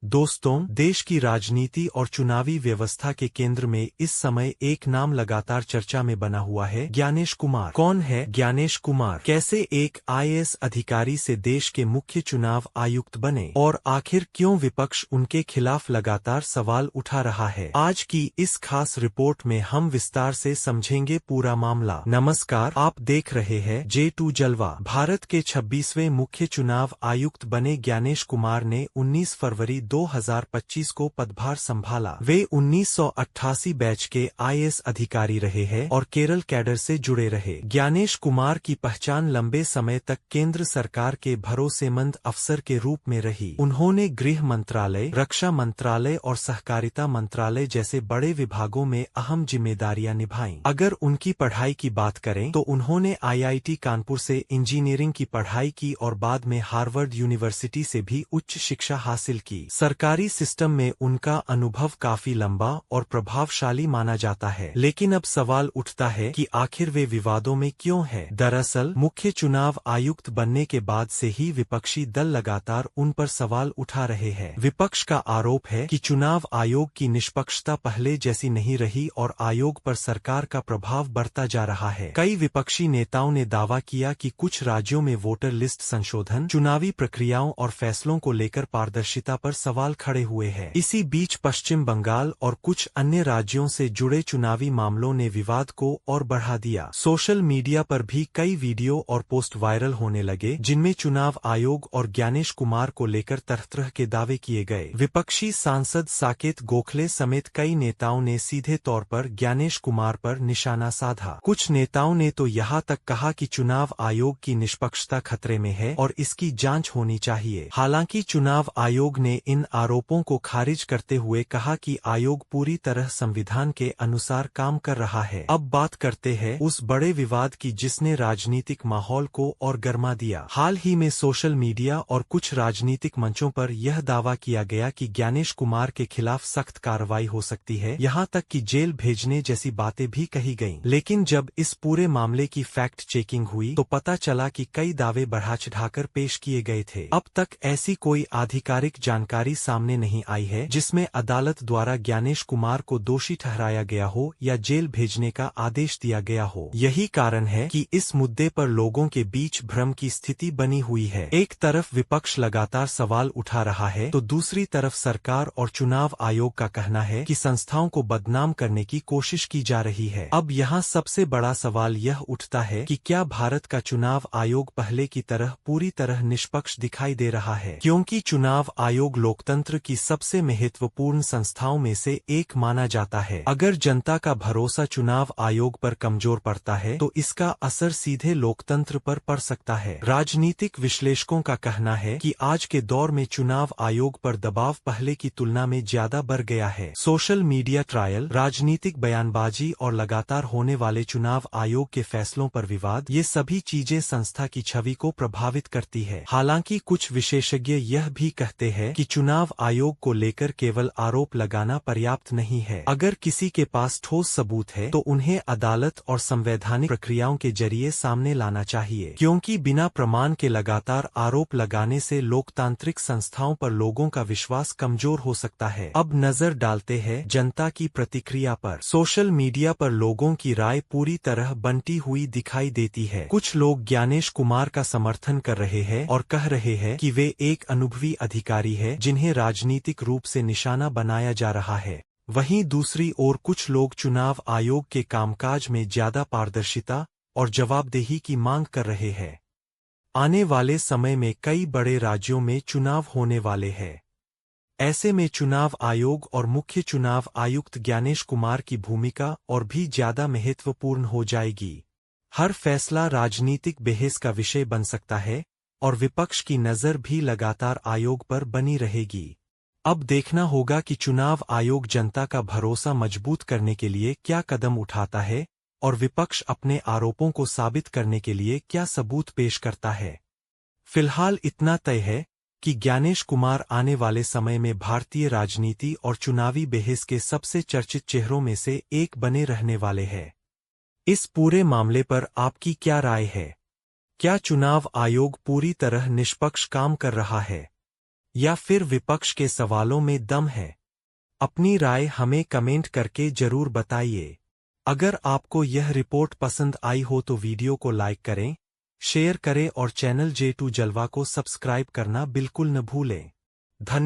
दोस्तों, देश की राजनीति और चुनावी व्यवस्था के केंद्र में इस समय एक नाम लगातार चर्चा में बना हुआ है, ज्ञानेश कुमार। कौन है ज्ञानेश कुमार? कैसे एक आईएएस अधिकारी से देश के मुख्य चुनाव आयुक्त बने और आखिर क्यों विपक्ष उनके खिलाफ लगातार सवाल उठा रहा है? आज की इस खास रिपोर्ट में हम विस्तार से समझेंगे पूरा मामला। नमस्कार, आप देख रहे हैं J2 जलवा। भारत के 26वें मुख्य चुनाव आयुक्त बने ज्ञानेश कुमार ने 19 फरवरी 2025 को पदभार संभाला। वे 1988 बैच के आईएएस अधिकारी रहे हैं और केरल कैडर से जुड़े रहे। ज्ञानेश कुमार की पहचान लंबे समय तक केंद्र सरकार के भरोसेमंद अफसर के रूप में रही। उन्होंने गृह मंत्रालय, रक्षा मंत्रालय और सहकारिता मंत्रालय जैसे बड़े विभागों में अहम जिम्मेदारियां निभाईं। अगर उनकी पढ़ाई की बात करें तो उन्होंने आईआईटी कानपुर से इंजीनियरिंग की पढ़ाई की और बाद में हार्वर्ड यूनिवर्सिटी से भी उच्च शिक्षा हासिल की। सरकारी सिस्टम में उनका अनुभव काफी लंबा और प्रभावशाली माना जाता है। लेकिन अब सवाल उठता है कि आखिर वे विवादों में क्यों है? दरअसल मुख्य चुनाव आयुक्त बनने के बाद से ही विपक्षी दल लगातार उन पर सवाल उठा रहे हैं। विपक्ष का आरोप है कि चुनाव आयोग की निष्पक्षता पहले जैसी नहीं रही और आयोग पर सरकार का प्रभाव बढ़ता जा रहा है। कई विपक्षी नेताओं ने दावा किया कि कुछ राज्यों में वोटर लिस्ट संशोधन, चुनावी प्रक्रियाओं और फैसलों को लेकर पारदर्शिता पर सवाल खड़े हुए हैं। इसी बीच पश्चिम बंगाल और कुछ अन्य राज्यों से जुड़े चुनावी मामलों ने विवाद को और बढ़ा दिया। सोशल मीडिया पर भी कई वीडियो और पोस्ट वायरल होने लगे जिनमें चुनाव आयोग और ज्ञानेश कुमार को लेकर तरह-तरह के दावे किए गए। विपक्षी सांसद साकेत गोखले समेत कई नेताओं ने सीधे तौर पर ज्ञानेश कुमार पर निशाना साधा। कुछ नेताओं ने तो यहाँ तक कहा कि चुनाव आयोग की निष्पक्षता खतरे में है और इसकी जांच होनी चाहिए। हालांकि चुनाव आयोग ने इन आरोपों को खारिज करते हुए कहा कि आयोग पूरी तरह संविधान के अनुसार काम कर रहा है। अब बात करते हैं उस बड़े विवाद की जिसने राजनीतिक माहौल को और गर्मा दिया। हाल ही में सोशल मीडिया और कुछ राजनीतिक मंचों पर यह दावा किया गया कि ज्ञानेश कुमार के खिलाफ सख्त कार्रवाई हो सकती है, यहाँ तक कि जेल भेजने जैसी बातें भी कही गईं। लेकिन जब इस पूरे मामले की फैक्ट चेकिंग हुई तो पता चला कि कई दावे बढ़ा चढ़ाकर पेश किए गए थे। अब तक ऐसी कोई आधिकारिक जानकारी सामने नहीं आई है जिसमें अदालत द्वारा ज्ञानेश कुमार को दोषी ठहराया गया हो या जेल भेजने का आदेश दिया गया हो। यही कारण है कि इस मुद्दे पर लोगों के बीच भ्रम की स्थिति बनी हुई है। एक तरफ विपक्ष लगातार सवाल उठा रहा है तो दूसरी तरफ सरकार और चुनाव आयोग का कहना है कि संस्थाओं को बदनाम करने की कोशिश की जा रही है। अब यहाँ सबसे बड़ा सवाल यह उठता है कि क्या भारत का चुनाव आयोग पहले की तरह पूरी तरह निष्पक्ष दिखाई दे रहा है? क्योंकि चुनाव आयोग लोकतंत्र की सबसे महत्वपूर्ण संस्थाओं में से एक माना जाता है। अगर जनता का भरोसा चुनाव आयोग पर कमजोर पड़ता है तो इसका असर सीधे लोकतंत्र पर पड़ सकता है। राजनीतिक विश्लेषकों का कहना है कि आज के दौर में चुनाव आयोग पर दबाव पहले की तुलना में ज्यादा बढ़ गया है। सोशल मीडिया ट्रायल, राजनीतिक बयानबाजी और लगातार होने वाले चुनाव आयोग के फैसलों पर विवाद, ये सभी चीजें संस्था की छवि को प्रभावित करती है। हालांकि कुछ विशेषज्ञ यह भी कहते हैं कि चुनाव आयोग को लेकर केवल आरोप लगाना पर्याप्त नहीं है। अगर किसी के पास ठोस सबूत है तो उन्हें अदालत और संवैधानिक प्रक्रियाओं के जरिए सामने लाना चाहिए, क्योंकि बिना प्रमाण के लगातार आरोप लगाने से लोकतांत्रिक संस्थाओं पर लोगों का विश्वास कमजोर हो सकता है। अब नजर डालते हैं जनता की प्रतिक्रिया पर। सोशल मीडिया पर लोगों की राय पूरी तरह बंटी हुई दिखाई देती है। कुछ लोग ज्ञानेश कुमार का समर्थन कर रहे हैं और कह रहे हैं कि वे एक अनुभवी अधिकारी है जिन्हें राजनीतिक रूप से निशाना बनाया जा रहा है। वहीं दूसरी ओर कुछ लोग चुनाव आयोग के कामकाज में ज्यादा पारदर्शिता और जवाबदेही की मांग कर रहे हैं। आने वाले समय में कई बड़े राज्यों में चुनाव होने वाले हैं। ऐसे में चुनाव आयोग और मुख्य चुनाव आयुक्त ज्ञानेश कुमार की भूमिका और भी ज्यादा महत्वपूर्ण हो जाएगी। हर फैसला राजनीतिक बहस का विषय बन सकता है और विपक्ष की नजर भी लगातार आयोग पर बनी रहेगी। अब देखना होगा कि चुनाव आयोग जनता का भरोसा मजबूत करने के लिए क्या कदम उठाता है और विपक्ष अपने आरोपों को साबित करने के लिए क्या सबूत पेश करता है। फिलहाल इतना तय है कि ज्ञानेश कुमार आने वाले समय में भारतीय राजनीति और चुनावी बहस के सबसे चर्चित चेहरों में से एक बने रहने वाले हैं। इस पूरे मामले पर आपकी क्या राय है? क्या चुनाव आयोग पूरी तरह निष्पक्ष काम कर रहा है या फिर विपक्ष के सवालों में दम है? अपनी राय हमें कमेंट करके जरूर बताइए। अगर आपको यह रिपोर्ट पसंद आई हो तो वीडियो को लाइक करें, शेयर करें और चैनल J2 जलवा को सब्सक्राइब करना बिल्कुल न भूलें। धन्यवाद।